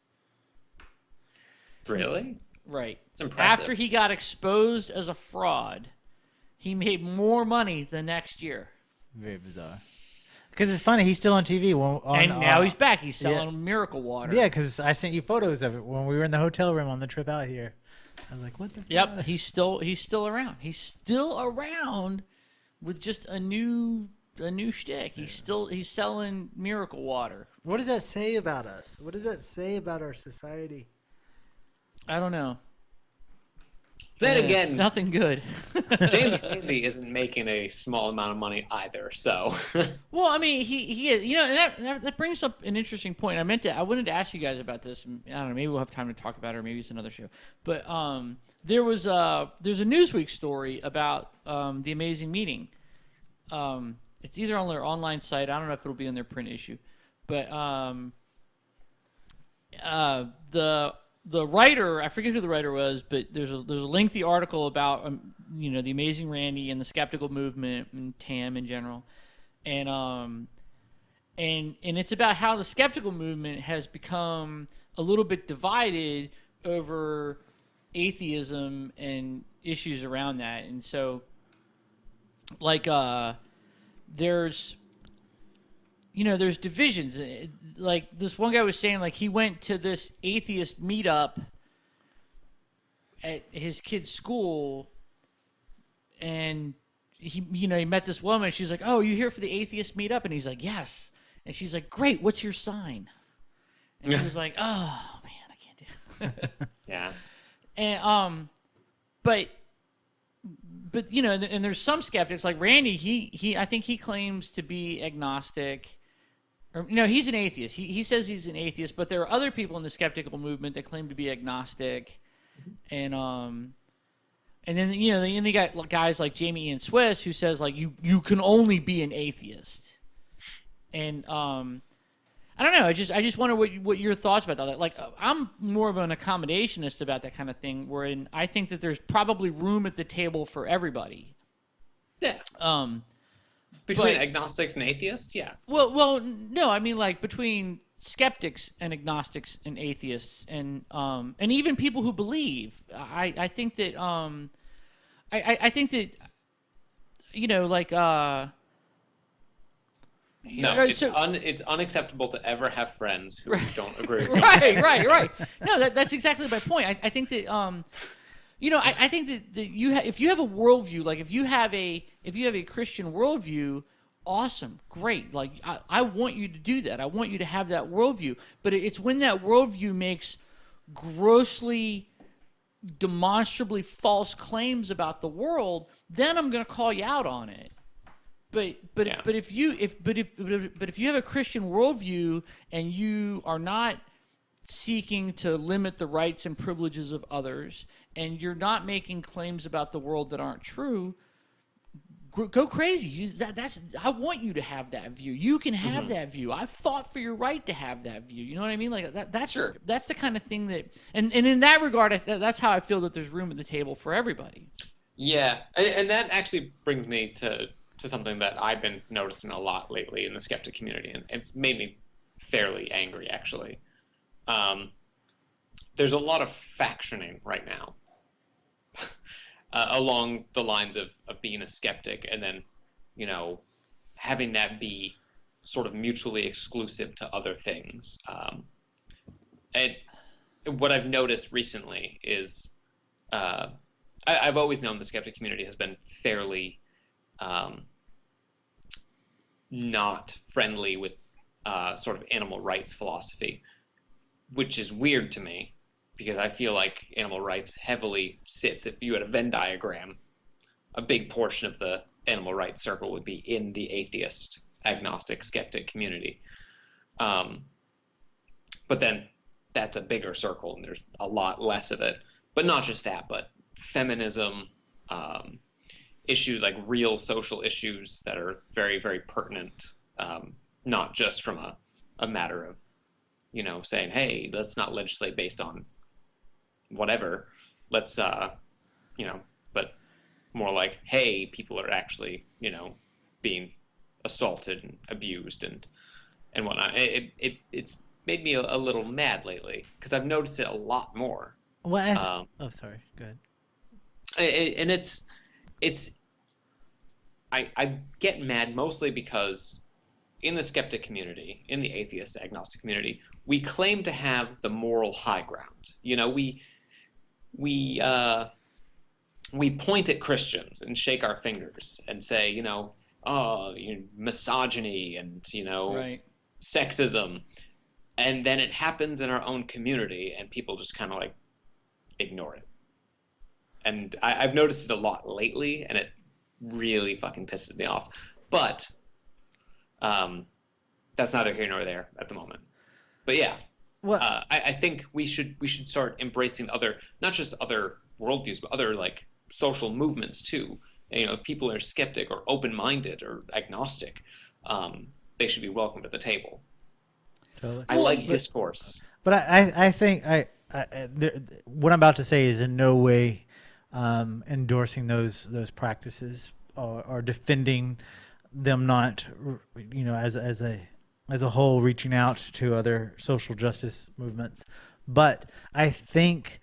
Really? Right. It's impressive. After he got exposed as a fraud, he made more money the next year. Very bizarre. Because it's funny, he's still on TV. And now he's back. He's selling miracle water. Yeah, because I sent you photos of it when we were in the hotel room on the trip out here. I was like, what the fuck? Yep, he's still around. He's still around with just a new shtick. He's selling miracle water. What does that say about us? What does that say about our society? I don't know. Then again, nothing good. James Randi isn't making a small amount of money either. So, Well, I mean, he is, and that brings up an interesting point. I wanted to ask you guys about this. And I don't know, maybe we'll have time to talk about it, or maybe it's another show. But there's a Newsweek story about the amazing meeting. It's either on their online site. I don't know if it'll be in their print issue, but the writer, I forget who the writer was, but there's a lengthy article about the amazing Randi and the skeptical movement and TAM in general, and it's about how the skeptical movement has become a little bit divided over atheism and issues around that, and so there's divisions. Like this one guy was saying, like he went to this atheist meetup at his kid's school, and he met this woman. She's like, "Oh, you here for the atheist meetup?" And he's like, "Yes." And she's like, "Great. What's your sign?" And he was like, "Oh man, I can't do it." yeah. And but and there's some skeptics like Randi. He I think he claims to be agnostic. Or, no, he's an atheist. He says he's an atheist, but there are other people in the skeptical movement that claim to be agnostic, and then then you got guys like Jamie Ian Swiss who says like you can only be an atheist, and I don't know. I just wonder what your thoughts about that. Like I'm more of an accommodationist about that kind of thing, wherein I think that there's probably room at the table for everybody. Yeah. Between agnostics and atheists, yeah. Well, no, I mean like between skeptics and agnostics and atheists and even people who believe. I think that I think that No, it's unacceptable to ever have friends who don't agree with you. right. No, that's exactly my point. I think that I think that if you have a worldview, like if you have a Christian worldview, awesome, great. Like I want you to do that. I want you to have that worldview. But it's when that worldview makes grossly, demonstrably false claims about the world, then I'm going to call you out on it. But if you have a Christian worldview and you are not seeking to limit the rights and privileges of others, and you're not making claims about the world that aren't true, go crazy. I want you to have that view. You can have that view. I fought for your right to have that view. You know what I mean? Like that's the kind of thing that, and in that regard, that's how I feel that there's room at the table for everybody. Yeah, and that actually brings me to something that I've been noticing a lot lately in the skeptic community, and it's made me fairly angry actually. There's a lot of factioning right now. along the lines of being a skeptic, and then, having that be sort of mutually exclusive to other things. And what I've noticed recently is, I've always known the skeptic community has been fairly not friendly with sort of animal rights philosophy, which is weird to me, because I feel like animal rights heavily sits, if you had a Venn diagram, a big portion of the animal rights circle would be in the atheist, agnostic, skeptic community. But then that's a bigger circle, and there's a lot less of it. But not just that, but feminism, issues like real social issues that are very, very pertinent, not just from a matter of, saying, hey, let's not legislate based on whatever. Let's, but more like, hey, people are actually, being assaulted and abused and whatnot. It's made me a little mad lately, because I've noticed it a lot more. Well, sorry. Go ahead. And I get mad mostly because in the skeptic community, in the atheist agnostic community, we claim to have the moral high ground. We point at Christians and shake our fingers and say, misogyny and, Right. sexism. And then it happens in our own community, and people just kind of like ignore it. And I've noticed it a lot lately, and it really fucking pisses me off. But that's neither here nor there at the moment. But yeah, Well, I think we should start embracing not just other worldviews, but other like social movements too. And, if people are skeptic or open-minded or agnostic, they should be welcome to the table. totally. I like discourse. But I think what I'm about to say is in no way endorsing those practices or defending them, not as a whole, reaching out to other social justice movements. But I think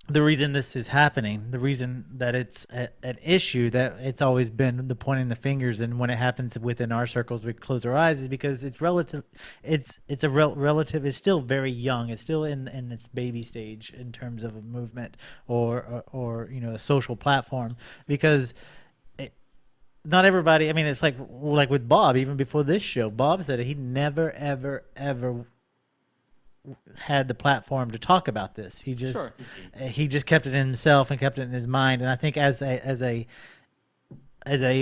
the reason this is happening, the reason that it's an issue, that it's always been the pointing the fingers, and when it happens within our circles, we close our eyes, is because it's relative. It's relative. It's still very young. It's still in its baby stage in terms of a movement or a social platform, because not everybody. I mean, it's like with Bob. Even before this show, Bob said he never ever had the platform to talk about this. He just kept it in himself and kept it in his mind. And I think as a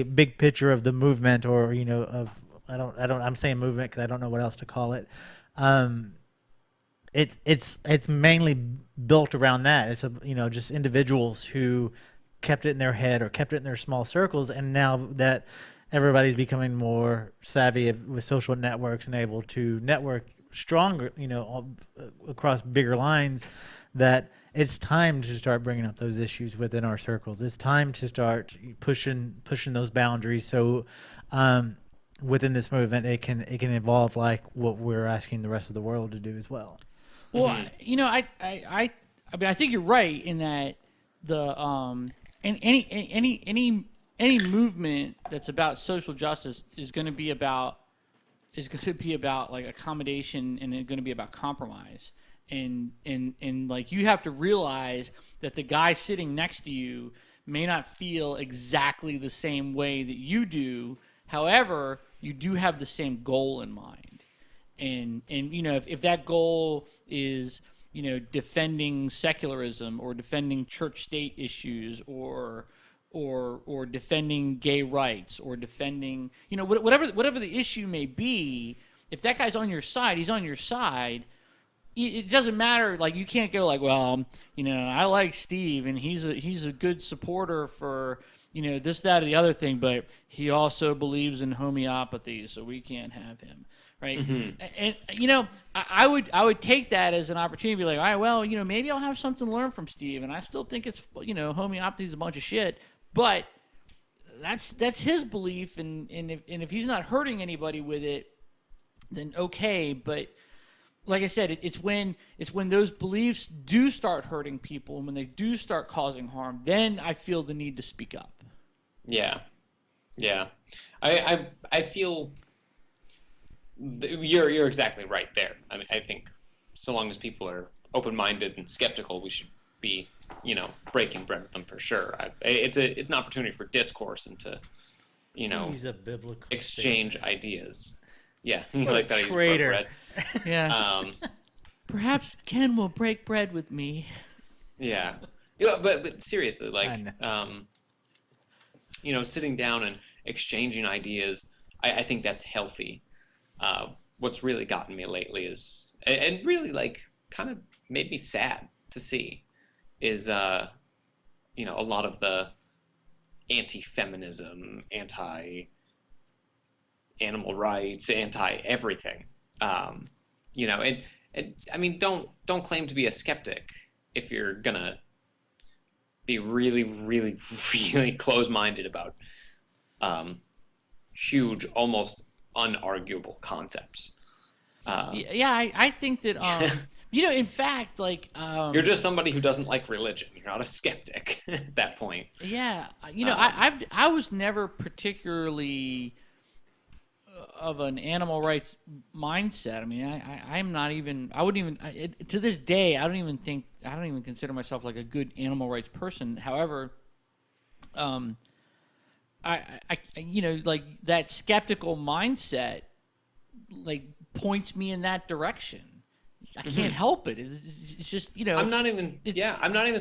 big picture of the movement, or I'm saying movement because I don't know what else to call it. It's mainly built around that. It's just individuals who kept it in their head or kept it in their small circles, and now that everybody's becoming more savvy with social networks and able to network stronger, across bigger lines, that it's time to start bringing up those issues within our circles. It's time to start pushing those boundaries. So within this movement, it can evolve like what we're asking the rest of the world to do as well. Well, I mean, I think you're right in that any movement that's about social justice is going to be about like accommodation, and it's going to be about compromise. And like, you have to realize that the guy sitting next to you may not feel exactly the same way that you do. However, you do have the same goal in mind. And if that goal is, defending secularism, or defending church state issues, or defending gay rights, or defending, whatever the issue may be, if that guy's on your side, he's on your side. It doesn't matter. Like, you can't go like, well, I like Steve and he's a good supporter for, this, that, or the other thing, but he also believes in homeopathy, so we can't have him. Right. Mm-hmm. And I would take that as an opportunity to be like, all right, well, maybe I'll have something to learn from Steve, and I still think it's, homeopathy is a bunch of shit, but that's his belief, and if he's not hurting anybody with it, then okay. But like I said, it's when those beliefs do start hurting people and when they do start causing harm, then I feel the need to speak up. Yeah. I feel you're exactly right there. I mean, I think so long as people are open-minded and skeptical, we should be, breaking bread with them for sure. It's an opportunity for discourse and to, He's a biblical exchange statement. ideas. Yeah, What a that I use traitor. bread. Yeah. Perhaps Ken will break bread with me. Yeah, but seriously, like, sitting down and exchanging ideas, I think that's healthy. What's really gotten me lately is, and really like kind of made me sad to see, is a lot of the anti-feminism, anti-animal rights, anti-everything. And I mean, don't claim to be a skeptic if you're gonna be really, really, really close-minded about huge, almost unarguable concepts. I think that in fact, like you're just somebody who doesn't like religion. You're not a skeptic at that point. Yeah, I was never particularly of an animal rights mindset. I mean, I'm not even. I wouldn't even. To this day, I don't even consider myself like a good animal rights person. However, I like that skeptical mindset, like points me in that direction. I can't help it. It's just I'm not even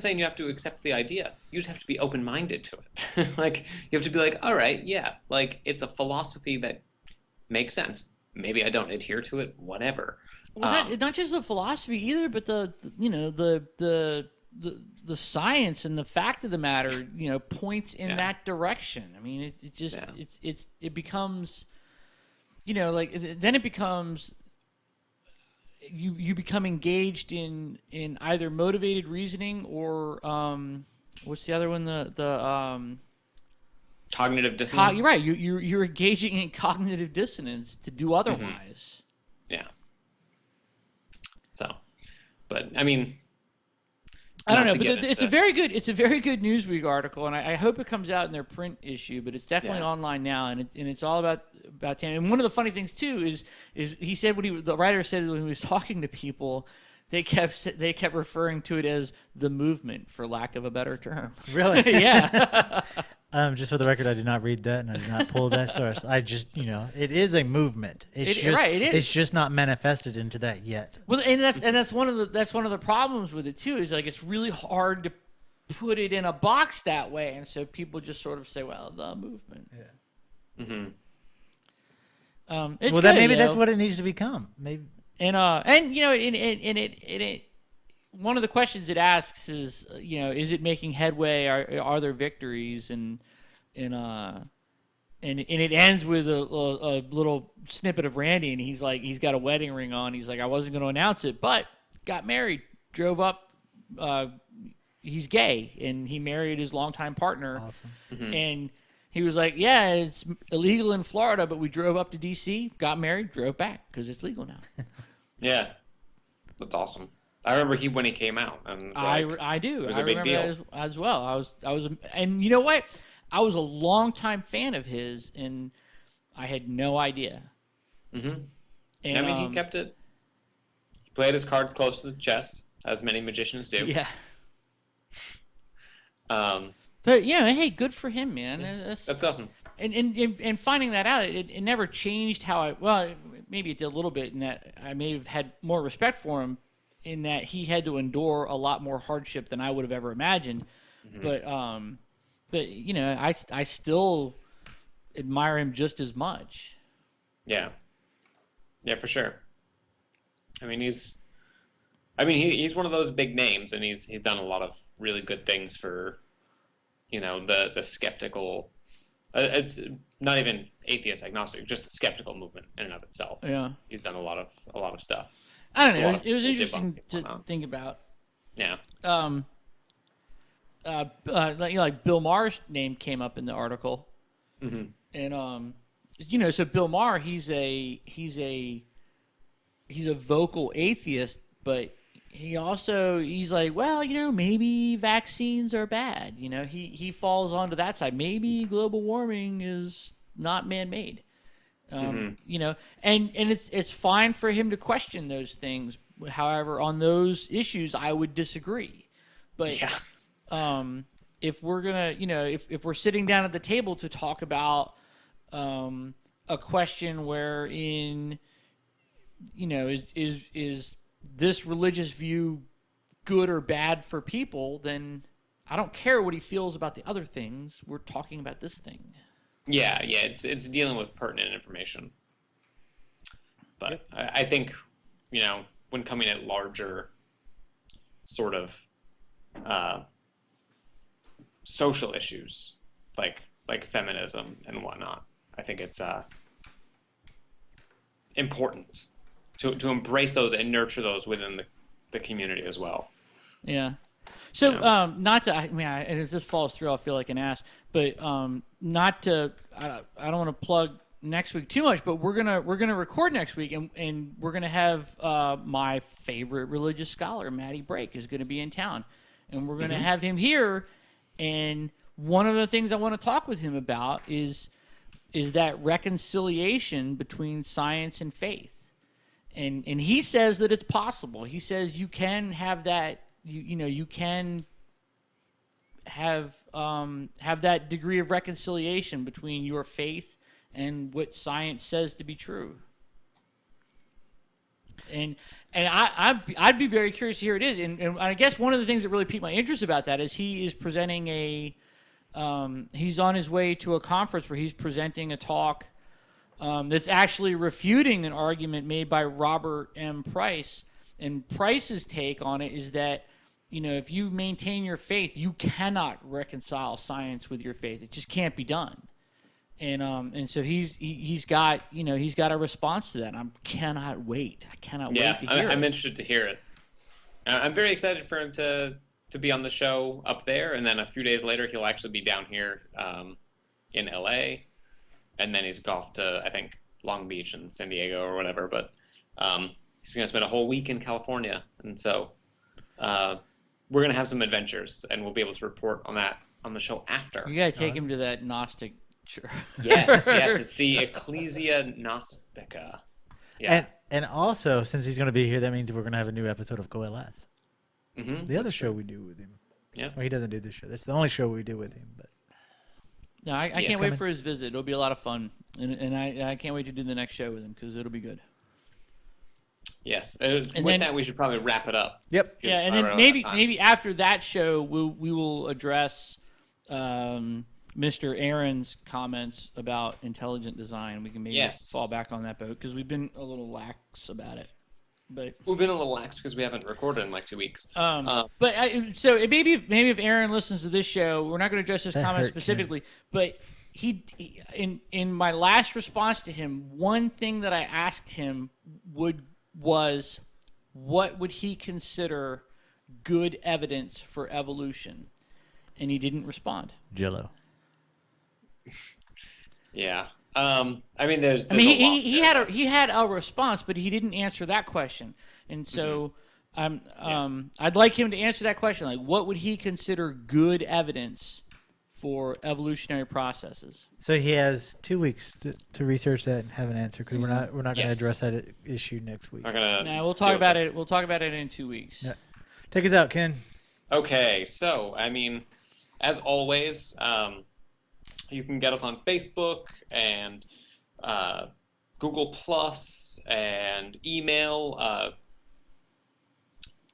saying you have to accept the idea. You just have to be open-minded to it. Like you have to be like, all right, yeah, like it's a philosophy that makes sense. Maybe I don't adhere to it, whatever. Well, not just the philosophy either, but the science and the fact of the matter, points in that direction. I mean, it becomes, then it becomes. You become engaged in either motivated reasoning or what's the other one, the cognitive dissonance. You're right. You're engaging in cognitive dissonance to do otherwise. Yeah. So, but I mean, I don't know, but it's a very good Newsweek article, and I hope it comes out in their print issue. But it's definitely online now, and it's all about Tam. And one of the funny things too is he said the writer said when he was talking to people, they kept referring to it as the movement, for lack of a better term. Really? Yeah. Just for the record, I did not read that, and I did not pull that source. I just, it is a movement. It is. It's just not manifested into that yet. Well, and that's one of the problems with it too. Is like it's really hard to put it in a box that way, and so people just sort of say, "Well, the movement." Yeah. Mm-hmm. It's well, good, maybe that's what it needs to become. Maybe. And one of the questions it asks is, is it making headway? Are there victories? And it ends with a little snippet of Randy, and he's like, he's got a wedding ring on. He's like, I wasn't going to announce it, but got married, drove up. He's gay, and he married his longtime partner. Awesome. Mm-hmm. And he was like, yeah, it's illegal in Florida, but we drove up to D.C., got married, drove back because it's legal now. Yeah, that's awesome. I remember when he came out, and I do. It was I a big remember deal. that as well. I was, and you know what? I was a longtime fan of his, and I had no idea. Mm-hmm. And I mean, he kept it. He played his cards close to the chest, as many magicians do. Yeah. But hey, good for him, man. That's awesome. And finding that out, it never changed how maybe it did a little bit in that I may have had more respect for him in that he had to endure a lot more hardship than I would have ever imagined. Mm-hmm. But I still admire him just as much. Yeah, for sure. I mean, he's one of those big names, and he's done a lot of really good things for, the skeptical. It's not even atheist, agnostic, just the skeptical movement in and of itself. Yeah, he's done a lot of stuff. I don't know. It was interesting to think about. Yeah. Like Bill Maher's name came up in the article, mm-hmm. and so Bill Maher, he's a a vocal atheist, but he's like, well, maybe vaccines are bad. He falls onto that side. Maybe global warming is not man-made. And it's fine for him to question those things. However, on those issues, I would disagree. But if we're gonna, if we're sitting down at the table to talk about a question wherein, is this religious view good or bad for people, then I don't care what he feels about the other things. We're talking about this thing. Yeah, it's dealing with pertinent information. But I think, when coming at larger sort of social issues, like feminism and whatnot, I think it's important to embrace those and nurture those within the community as well. Yeah. So, and if this falls through, I'll feel like an ass. But I don't want to plug next week too much. But we're gonna record next week, and we're gonna have my favorite religious scholar, Matty Brake, is gonna be in town, and we're gonna have him here. And one of the things I want to talk with him about is that reconciliation between science and faith. And he says that it's possible. He says you can have that. You can have that degree of reconciliation between your faith and what science says to be true. And I'd be very curious to hear it is. And I guess one of the things that really piqued my interest about that is he is presenting he's on his way to a conference where he's presenting a talk that's actually refuting an argument made by Robert M. Price. And Price's take on it is that, if you maintain your faith, you cannot reconcile science with your faith. It just can't be done. And so he's got a response to that. I cannot wait to hear it. I'm interested to hear it. I'm very excited for him to be on the show up there, and then a few days later he'll actually be down here in LA, and then he's off to, I think, Long Beach and San Diego or whatever. But he's going to spend a whole week in California, and so we're going to have some adventures, and we'll be able to report on that on the show after. You got to take him to that Gnostic church. Yes, it's the Ecclesia Gnostica. Yeah. And also, since he's going to be here, that means we're going to have a new episode of GoLS. Mm-hmm. The other show we do with him. Yeah. Well, he doesn't do this show. That's the only show we do with him. But no, I can't wait for his visit. It'll be a lot of fun, and I can't wait to do the next show with him because it'll be good. Yes. That, we should probably wrap it up. Yep. Yeah, and then maybe after that show, we will address Mr. Aaron's comments about intelligent design. We can maybe fall back on that boat because we've been a little lax about it. But we've been a little lax because we haven't recorded in like 2 weeks. So maybe if Aaron listens to this show, we're not going to address his comments specifically. But he in my last response to him, one thing that I asked him was what would he consider good evidence for evolution, and he didn't respond. Jello. Yeah. There's he had a response, but he didn't answer that question. And so I'd like him to answer that question. Like, what would he consider good evidence for evolutionary processes? So he has 2 weeks to research that and have an answer because we're not going to address that issue next week. We'll talk about it. We'll talk about it in 2 weeks. Yeah. Take us out, Ken. Okay. So, as always, you can get us on Facebook and Google Plus and email.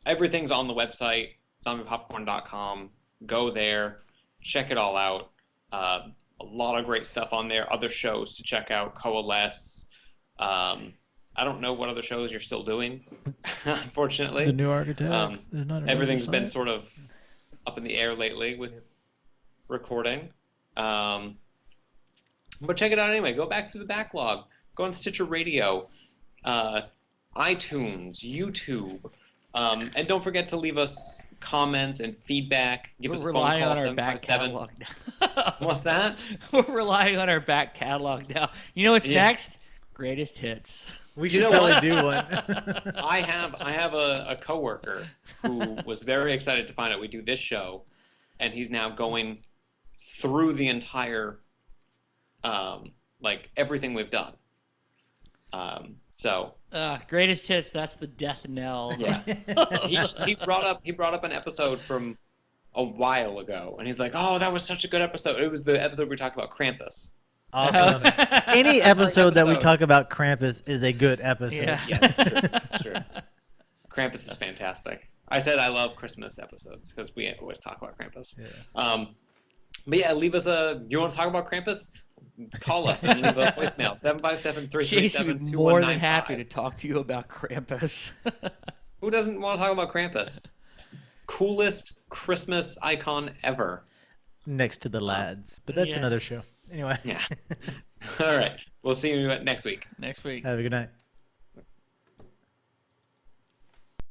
Everything's on the website, zombiepopcorn.com. Go there, check it all out. A lot of great stuff on there. Other shows to check out, Coalesce. I don't know what other shows you're still doing, unfortunately. The New Architects. Everything's been sort of up in the air lately with recording. But check it out anyway. Go back through the backlog. Go on Stitcher Radio, iTunes, YouTube. And don't forget to leave us comments and feedback. Give us a phone call. We're relying on our back catalog now. What's that? We're relying on our back catalog now. You know what's next? Greatest hits. We You should know totally what? do one. I have a coworker who was very excited to find out we do this show, and he's now going through the entire, like everything we've done. So Greatest hits. That's the death knell. yeah, he brought up an episode from a while ago, and he's like, "Oh, that was such a good episode." It was the episode we talked about Krampus. Awesome. Any episode that we episode. talk about Krampus is a good episode. Yeah. Yeah, that's true. That's true. Krampus is fantastic. I said I love Christmas episodes because we always talk about Krampus. Yeah. But yeah, leave us you want to talk about Krampus? Call us and leave a voicemail, 757-337-2195. Chase would be more than happy to talk to you about Krampus. Who doesn't want to talk about Krampus? Coolest Christmas icon ever. Next to the lads. But that's Yeah. another show. Anyway. Yeah. All right. We'll see you next week. Next week. Have a good night.